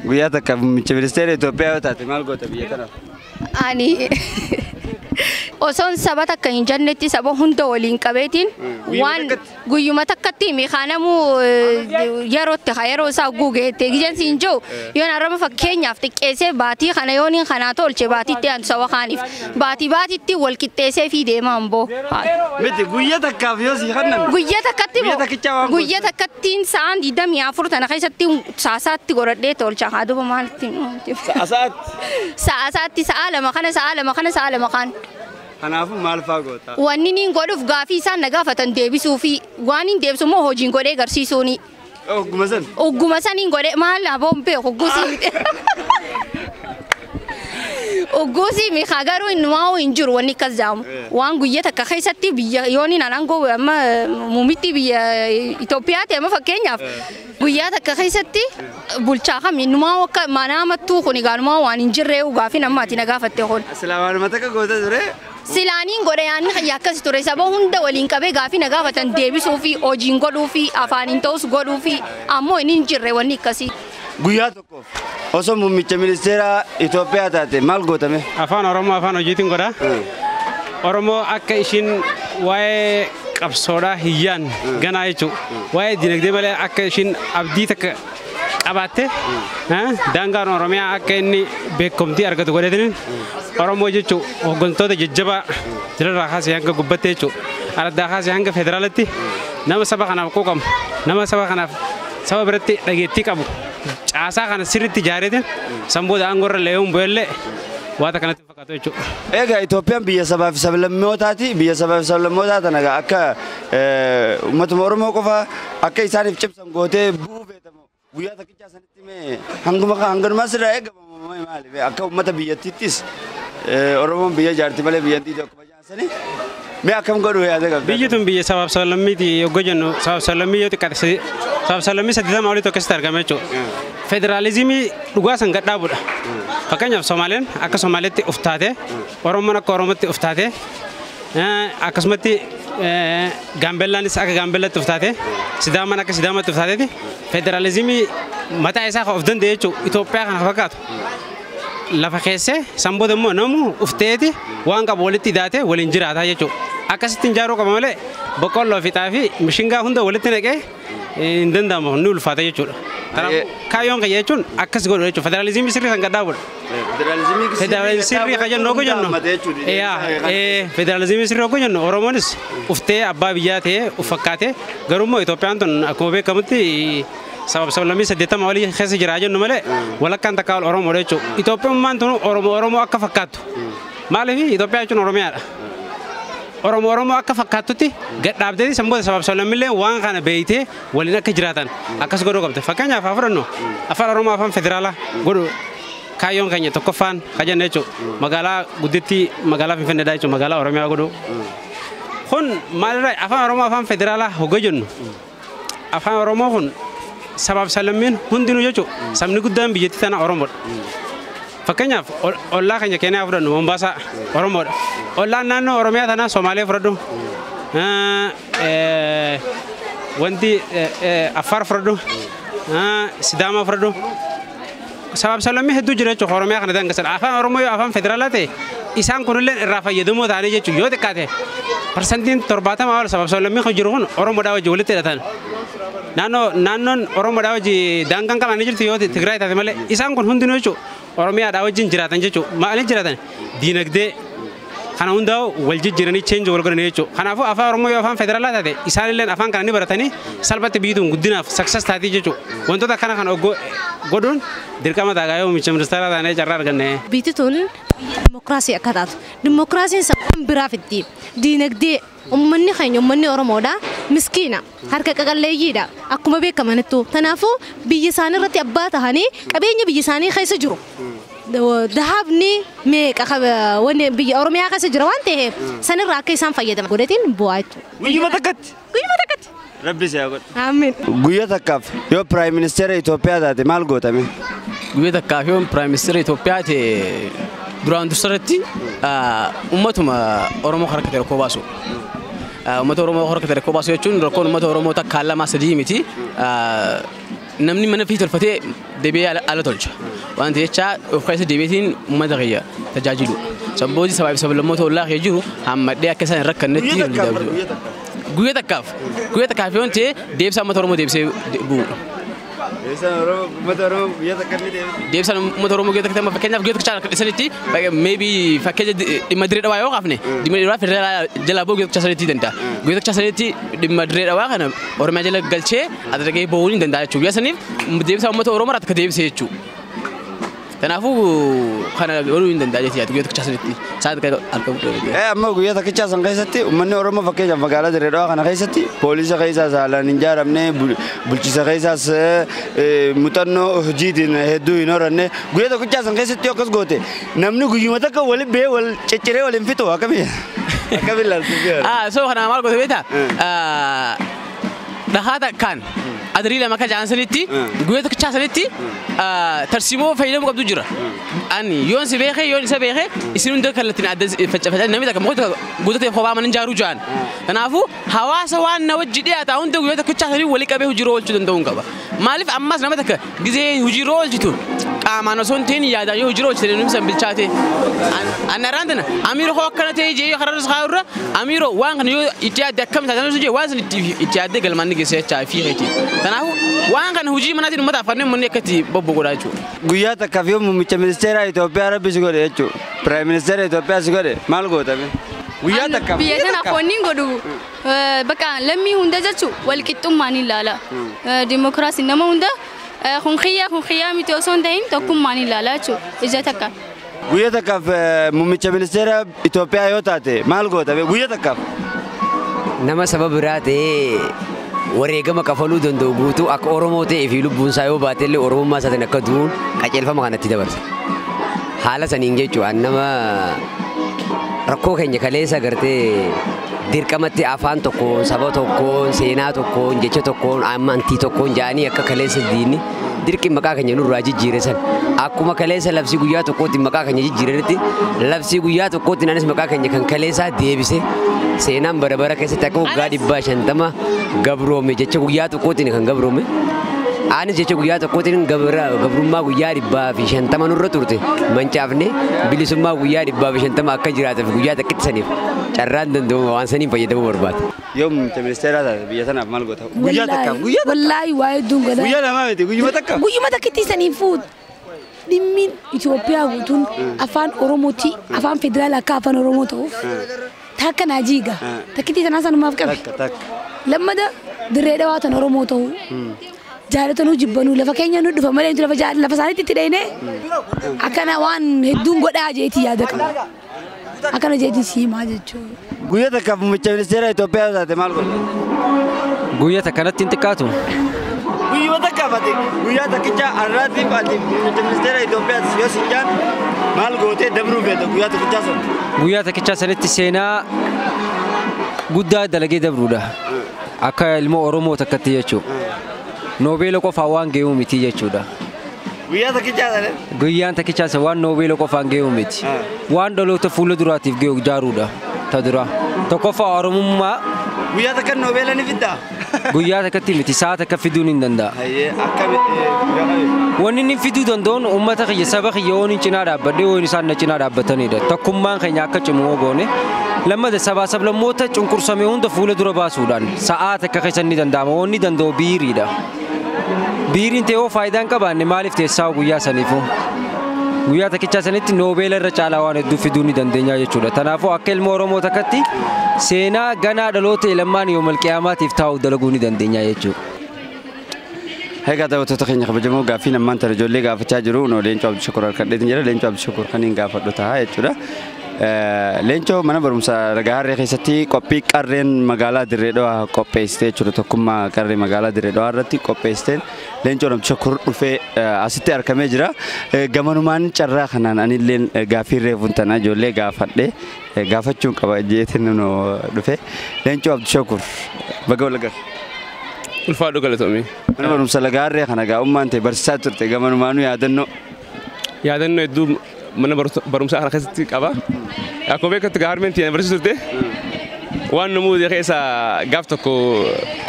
وياتك مينستير إثيوبيا وتاتي مالقوتا بيتنا أني وصون سبتك إن جنتي سبوا هندو ولين كبيتين وان قيوم تكتي مخانمو يروت خيرو ساقوجي تيجي سينجو يونا رم فكينيا فتك إسه باتي خنايونين خناتول شباتي تيان سوا خانيف باتي تي والكتة في ديمان بو متى قياتك كافيوسي خنن قياتك كتين سان دي دم يافرت أنا خيس تي ساسات تي قرر ده تول شهادو بمالتي ساسات سأل مكان أنا أفهم مال فاقوتا وانين قدوف غافي سان نغافة ديبسو في وانين ديبسو مو هوجين قدي غرسيسوني أوغمسان إن قدي مال أبوم بي أوغوسي مخاغارو إنواو إنجور واني كزام وان قوية كخيستي بيا يوني نانانغو أما موميتي بيا إثيوبيا أما فكينيا قوية كخيستي بولشاخا منواو كمانامتو خوني غانواو وان إنجر غافي نماتي نغافة تهون السلام عليكم قوتا دوري سيلانين غوريان ياكس توري سبا هوندا ولين كبه غافي نغافة ديبسو في أوجين غدو في أفانين توس غدو في أمو إنجر واني كسي قياتكم أصلا مينستير إثيوبيا تاتي مالقوتا مه أفان أورمو أفان وجيتين غدا أورمو أكيشين واي قبصورا هيان غنايتو واي دينك دبل أكيشين أبديتك أباته دانغان أورميا أكيني بكمتي أركض غدين أورمو جيتو وغنتو تججبا جل راحة سيانك غبتة أرد راحة سيانك فدرالتي نما سبق أنا بكوكم نما سبق أنا سبب برتي لقيتي كابو عسى كان سيرتي جاريدن سامبود أنغور ليوم بيله وهذا كانت فكرته يجو. إيه إثيوبيا بيا سبب موتاتي بيا سبب موتات أنا أكا متمورمو كفا أكا يساري بشب سانغوتي بوفي تمو بيا تكيجا سنتي مي هنگم ما سر إيه ما مالي أكا مت بيا تيتيس أورمو بيا جارتي ماله بيا تيجا كباجا سني मैं अकम करूँ याद है बीजे तुम बीजे सब सलमी थी योगजनो सब सलमी ये तो कैसे सब सलमी से दिदा मावली तो किस तरह का मैं चो फेडरलिज्म रुगा संगत डाबुला पकड़ने सोमालियन आकाश सोमालियत उफ्ताते औरमना कोरमत उफ्ताते आकाशमती गांबेला निस आका गांबेला उफ्ताते सिदामना का सिदामत उफ्ताते थी फेडरलिज्म मता ऐसा उफ्तन दे चो इथोपिया का फकात लफकेसे संबोधमो नमु उफ्तेति वांगा बोलती दाते वलिंजिरा था ये चो आकाश तिंजारो का मामले बकौल लफिताफी मिशिंगा हुंदा बोलते ने के इंदंदा मो नुल फाता ये चो कायों का ये चुन आकाश गोल ये चो फेडरलिज्म सिर्फ संगत दाबुल फेडरलिज्म सिर्फ काजन नो को जन्नो या फेडरलिज्म सिर्फ को जन्नो ओरोमोनिस उफ्ते अब्बा बिया थे उफक्काते गरुमो इथोपियान तो अकोबे कमती سبب لمي سديتا مولي خيس جراجن نمله ولا كان تكال أورم وريتشو إثيوبيا مان تونو أورم أكفكاتو ماله في إثيوبيا تونو أورميا أورم أكفكاتو تي قد أبدي سمبود سبب لمي له وان كان بيته ولينا كجراتان أكاس غورو كمته فكانيا فافرنو أفر أورم أفهم فدرالا غورو كايون كانيا تكفان كاجن نيتشو مغالا غودتي مغالا في فين دايتشو مغالا أورميا غورو هون مالراي أفهم أورم أفهم فدرالا هوجن أفهم أورم هون سبب سلمين هندينو يجو سامني قدام بيجي تانا أورمود فكانيا الله كانيا كنا أفرادو مومباسا أورمود الله نانو أورميا تانا سومالي أفرادو وندي أفار أفرادو سدام أفرادو سبب سلمي هدو جريتشو أورميا كنا تانغسل أفهم أورميا أفهم فدرالاتي إسان كنولن رافا يدمو تاني يجو يود كاته persentin terbatas maal sebab selalu khujurun orang muda wajib boleh tidak tan nano orang muda wajib dangkang kalau nih jadi tiada Tigray tapi malah isang kon hundinu itu orang muda wajib jiratan jadi malah jiratan dinak de karena undau wajib jirani change orang ini itu karena apa orang muda apa federal lah tadi isal lain apa kan ini beratani salbat bidu gudina sukses tadi jadi untuk tak karena godun dirkama tagayo macam restoran tadi cara kan bitu tuh demokrasi akadat demokrasi sebab berafiti dinak de ummanni khayyo ummanni oromoda miskina harka kagaleeyida akuma be kamantu tanafo biyisani rati abbata hani qabenya biyisani khaysa jiro dahabni me kakhaba wani biy oromiya khaysa jiro wante sanin raakay san fayyada godatin buaytu guyuma takat rabbi sayaqut amin guya takaf yo prime minister Ethiopia date mal gotame guya takaf yo prime minister Ethiopia te duraan dusarati ummatuma oromo harakatel kobaso ummat oromo harakatel kobaso yechun rakon ummat oromo ta kala masadi miti namni mana fi tolfatee deebi'ee ala tolcha. Waan ta'eef jecha of keessa deebiitiin uummata kiyya tajaajilu. Sabbooti sabaa fi sablammoota ollaa kee jiru hammadhee akka isaan hin rakkannetti guyyaa takkaaf yoo ta'e deebisaa uummata Oromoo deebisee bu'u. Deebisaa uummata Oromoo guyyaa takka fakkeenyaaf guyyaa takka sanitti maybe fakkeenya dhimma diree dhawaa yoo qaafne dhimma diree dhawaa federaalaa jalaa ba'u guyyaa takka sanitti danda'a. Guyyaa takka sanitti dhimma diree dhawaa kana Oromiyaa jala galchee adargee ba'uu ni danda'a jechuudha. Guyyaa saniif deebisaa uummata Oromoo irratti akka deebisee jechuudha. Kanaafuu kana godhuu hin danda'a jechuudha guyyaa takka sanitti. Amma guyyaa takkicha san keessatti uummanni Oromoo fakkeenyaaf magaalaa Dirree Dhawaa kana keessatti poolisa keessaas haalaan hin ijaaramne bulchiisa keessaas muuxannoo hojiitiin hedduu hin horanne guyyaa takkicha san keessatti akkas goote namni guyyuma takka waliin bee wal cicciree waliin fixu akkamii laaltu. So kana maal goote beektaa? Dhahaata kan adrii lama kan jaansanitti guyyaa takkicha sanitti tarsiimoo fayyadamu qabdu jira. Ani yoon si beekee yoon isa beekee isin hunda kallattiin adda facaafatanii namni takka moota guutatee kophaa mana ijaaruu jaan. Kanaafuu hawaasa waan na wajji dhiyaata hunda guyyaa takkicha sanii walii qabee hojii oolchuu danda'uun qaba. Maaliif ammas nama takka gizee hojii oolchitu qaamaan osoo hin ta'in yaadaan yoo hojii oolchite namni san bilchaate. Anna raantana amiiroo hoo akkana ta'e jee karaa isaa irra amiiroo waan kana yoo itti yaadde akkam taatan osoo jee waan san itti yaaddee galmaan ni geessee jechaa fi heeti. Kanaafuu waan kana hojii manaatiin uummataaf fanneen manni akkatti bobbogodhaa jechuudha. Guyyaa takkaaf yoo muummicha ministeera Itoophiyaa rabbi si godhe jechuudha. Piraayim ministeera Itoophiyaa si godhe maal gootame? Guyyaa takkaaf. Biyya sana fooniin godhu bakka lammii hunda jechuun walqixxummaan ilaala. Dimookiraasiin nama hunda kun xiyyaa miti osoo hin ta'in tokkummaan ilaala jechuudha. Ija takka. Guyyaa takkaaf muummicha ministeera Itoophiyaa yoo taate maal gootame? Guyyaa takkaaf. Nama sababa biraa ta'ee wareegama kafaluu danda'u guutuu akka Oromoo ta'ee fi lubbuun isaa yoo baate illee Oromummaa isaatiin akka du'uun qajeelfama kanatti dabarsa. Haala saniin jechuudha nama rakkoo keenya kaleessa gartee dirqamatti afaan tokkoon saba tokkoon seenaa tokkoon jecha tokkoon amantii tokkoon jaanii akka kaleessa diinni dirqi maqaa keenya nurraa jijjiire san akkuma kaleessa labsii guyyaa tokkootti maqaa keenya jijjiiretti labsii guyyaa tokkootti anis maqaa keenya kan kaleessaa deebise seenaan bara keessatti akka waggaa 150 gabroome jecha guyyaa tokkootti kan gabroome. Anis jecha guyyaa tokkootiin gabrummaa guyyaa 150 nurra turte mancaafne bilisummaa guyyaa 150 akka jiraatuuf guyyaa takkitti saniif carraan danda'u waan saniin fayyadamuu barbaada. Yoo muummicha ministeeraa taate biyya sanaaf maal goota? Guyyaa takkaaf guyyaa takka. Wallaahi waa hedduun godha. Guyyaa lamaa miti guyyuma takka. Guyyuma takkitti saniifuu dhimmi Itoophiyaa guutuun afaan Oromooti afaan federaalaa akka afaan Oromoo ta'uuf takka naajiiga takkitti sanaa sanumaaf qabe. Lammada Dirree Dhawaa tan Oromoo ta'uu. Jaalatanu jibbanu lafa keenya nu dhufa malee lafa isaaniitti itti dhayne akkana waan hedduun godhaa jeetii yaada qaba. Akkana jeetii siimaa jechuudha. Guyyaa takkaaf muummicha ministeera Itoophiyaa taate maal godha? Guyyaa takkanatti hin xiqqaatu. Guyyaa takkaaf ati guyyaa takkicha har'aatiif ati muummicha ministeera Itoophiyaa yoo si jaan maal gootee dabruu feeta guyyaa takkichaa sana? Guyyaa takkichaa sanitti seenaa guddaa dalagee dabruudha. Akka ilmoo Oromoo takkatti jechuudha. Noobeela qofaa waan ga'uu miti jechuudha. Guyyaa takkichaa sana? Guyyaan takkichaa sana waan noobeela qofaan ga'uu miti. Waan dhaloota fuula duraatiif ga'u ijaaruudha. Ta dura. Tokkoffaa Oromummaa. Guyyaa takka noobeela ni fiddaa? Guyyaa takkatti miti sa'a takka fiduun hin danda'a. Wanni inni fiduu danda'uun uummata kiyya saba kiyya waan hin cinaa dhaabbadhee waan isaan na cinaa dhaabbatanidha. Tokkummaan keenya akka cimu goone. Lammada sabaa sablammoota cunqursamee hunda fuula dura baasuudhaan sa'aa takka keessa ni danda'ama. Waan ni danda'u biiriidha. Biiriin ta'ee faayidaan qabaanne maaliif teessaa guyyaa saniifuu? Guyyaa takkichaa sanitti noobeela irra caalaa waan hedduu fiduu ni dandeenya jechuudha. Kanaafuu akka ilmoo Oromoo takkatti seenaa ganaa dhaloota lammaan yoo malqiyaamaatiif taa'u dalaguu ni dandeenya jechuudha. Egaa daawwattoota keenya kabajamoo gaaffii nammaan tana ijoollee gaafachaa jiru. Leencoo Abdushakuur harkadheetiin jira. Leencoo Abdushakuur kan hin gaafadhu ta'a jechuudha. Leencoo mana barumsaa Ragaa Harree keessatti qophii qarreen magaalaa Dirree Dhawaa qopheessitee jechuudha. Tokkummaa qarree magaalaa Dirree Dhawaa irratti qopheessiteen Leencoo Abdushakuur dhufee asitti argamee jira. Gamanumaan carraa kanaan anillee gaaffii reefuun tana ijoollee gaafadhee gaafachuun qaba jeetiin nu dhufe. Leencoo Abdushakuur baga walagar. Ulfaadhu galatoomii. Mana barumsa Ragaa Harree kana gaa'ummaan ta'e barsiisaa turte gamanumaanuu yaadannoo. Yaadannoo hedduu mana barumsaa kana keessatti qaba. Akkuma beektu gaarmeentii barsiisuu turte waan namuu keessa gaaf tokko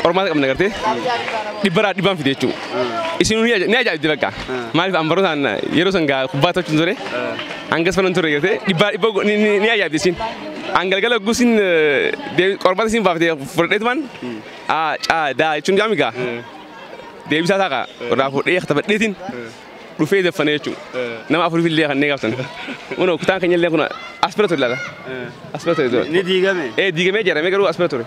qormaata qabna gartee dhibban fide jechuudha. Isin ni ajaa'ibdi bakka maaliif ambarotaan yeroo san gaa kubbaa taphachuu ture hangas fanan ture gartee dhibba ni ajaa'ibdi isin. Anggalgala gusin qormaata isin baaftee fudhadheetumaan daa jechuun jaamigaa deebisaa ta'a irraa fudhee taphadheetiin dhufee daffanee jechuudha. Nama afurii fillee kan gaafatan. Kun kutaan keenya illee kun aspiraatorii laata. Aspiraatorii. Ni diigame. Diigamee jaramee garuu aspiraatorii.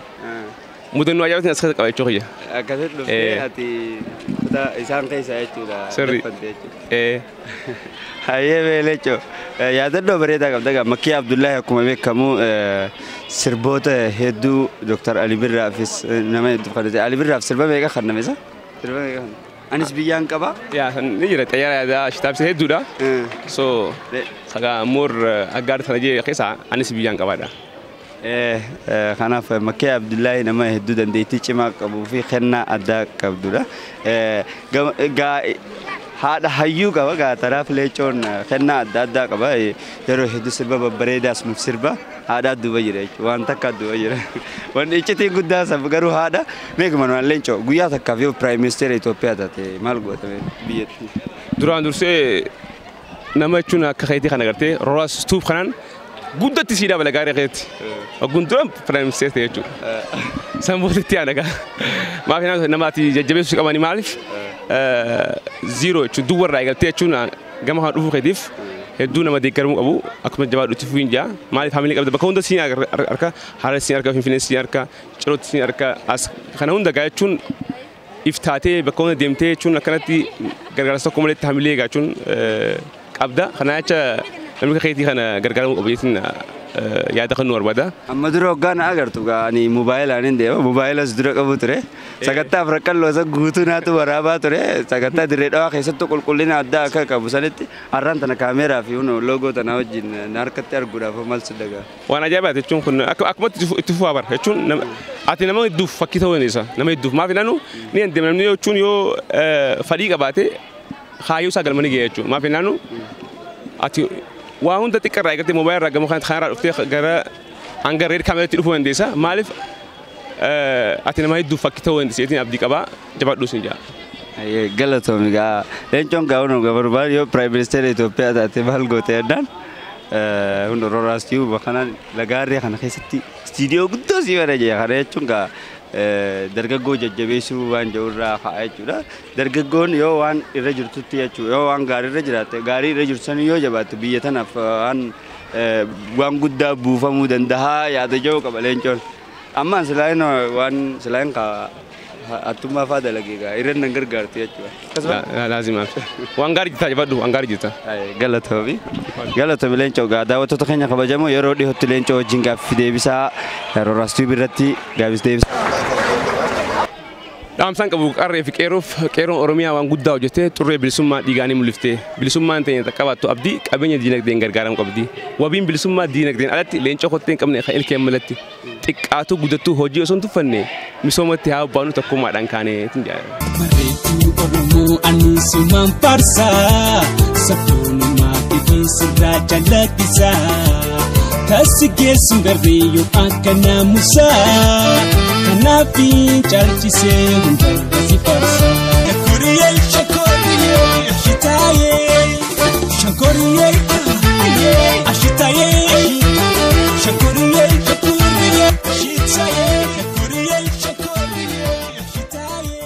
Mudannoo ajaa'ibatiin as qaba jechuu kiyya. Akkasitti dhuftee ati kutaa isaan keessaa jechuudha. Sirrii. Hayyee beelechoo. Yaadannoo bareedaa qabda. Makkii Abdullaahi akkuma beekamu sirboota hedduu Dr. Ali Birraafis nama hedduu kadhate. Ali Birraaf sirba meeqa kanname isa? Sirba meeqa kanname? Anis biyyaan qaba. Yaa ni jira xayyaara yaadaa shitaabsa hedduudha. So sagaa moor aggaar sana jee keessa anis biyyaan qabaadha. Kanaaf Makkii Abdullaahi nama hedduu dandeettii cimaa qabuu fi kennaa addaa qabdudha. Haadha hayyuu qaba gaataraaf leecoon kennaa adda addaa qaba. Yeroo hedduu sirba babbareedaas nuuf sirba haadha duuba jira jechuudha. Waan takka duuba jira. Wanni iccitiin guddaa saba garuu haadha meequma waan leencoo guyyaa takkaaf yoo Prime Minister Itoophiyaa taate maal gootame biyyatti. Duraan dursee nama jechuun akka keetii kana gartee roraas tuuf kanaan guddatti siidhaa bala gaarii keetti. Ogguun duraan Prime Minister jechuudha. Sanbootitti yaadagaa. Maaf namaati jajjabeessuu qabanii maaliif? Zero jechuun duwwarraa eegaltee jechuun gama haa dhufuu keetiif hedduu nama deeggaramuu qabu akkuma jabaa dhutti fuudhin jaa maaliif haamilee qabda bakka hunda siin harka haala siin harka finfinnee siin harka cirootti siin harka as kana hunda gaa jechuun iftaatee bakka hunda deemtee jechuun akkanatti gargaarsa tokko malee haamilee gaa jechuun qabda kana jecha namni keetii kana gargaaramuu qabu jechuun yaada kan nu barbaada. Amma dura hoggaan agartu gaani moobaayilaan hin deema moobaayilas dura qabu ture sagantaaf rakkalloo isa guutuu naatu waraabaa ture sagantaa dirree dhawaa keessatti qulqullina addaa akka qabu sanitti har'aan tana kaameeraa fi loogoo tana wajjin harkatti arguudhaaf malsu dagaa. Waan ajaa'ibaati jechuun kun akkumatti itti fufaa bara jechuun ati nama hedduuf fakkii ta'uu dandeessa nama hedduuf maaf naannu ni hin namni jechuun yoo fadhii qabaate kaayyoo isaa galmanii ga'e jechuudha maaf naannu ati waa hunda xiqqarraa eegattee moobaayilirraa gama kanarraa dhuftee gara hanga reed kaameeraatti dhufuu dandeessa maaliif ati nama hedduuf fakkii ta'uu dandeessa jechuun abdii qabaa jabaadhuus hin jaa. Galatoomi gaa leencoon gaa'uun gabaruudhaan yoo Prime Minister Itoophiyaa taate maal goote yaadaan hunda roraastii bakkanaan lagaarree kana keessatti istiidiyoo guddoo sii bara jee kana jechuun gaa dargaggoo jajjabeessuu waan jedhurraa ka'aa jechuudha. Dargaggoon yoo waan irra jirtutti jechuudha yoo waan gaarii irra jiraatte gaarii irra jirtu san yoo jabaatte biyya tanaaf waan guddaa buufamuu danda'a yaada jiru qaba leencoon. Ammaan silaan waan silaan attummaa fa'aa dalageegaa irra nan gargaarti jechuudha. Laazimaaf waan gaarii jirta jabadhu waan gaarii jirta. Galatoomi leencoo gaa daawwattoota keenya kabajamoo yeroo dhiyootti leencoo wajjin gaaffii deebisaa roraastuu biratti gaafis deebisa. Dhaamsaan qabu qarree fi qeeroon Oromiyaa waan guddaa hojjettee xurree bilisummaa dhiigaanii mul'iftee bilisummaan ta'e qabaattu abdii qabeenya diinagdeen gargaaramuu qabdi. Wabiin bilisummaa diinagdeen alatti leencoo kottee hin qabne kan ilkeen malatti xiqqaatu guddattuu hojii osoo hin tuffanne misoomatti haa baanu tokkummaadhaan kaanee hin jaalladha. Bareedduu Oromoo anniisumaan faarsaa sabboonummaa fi sirraa jaallattisaa taasisi geessuun garreeyyuu akka naamusaa. Kanaafin caalchisee hunda si farsa. Shakoriyee shakoriyee ashitayee shakoriyee ashitayee shakoriyee shakoriyee ashitayee shakoriyee shakoriyee ashitayee.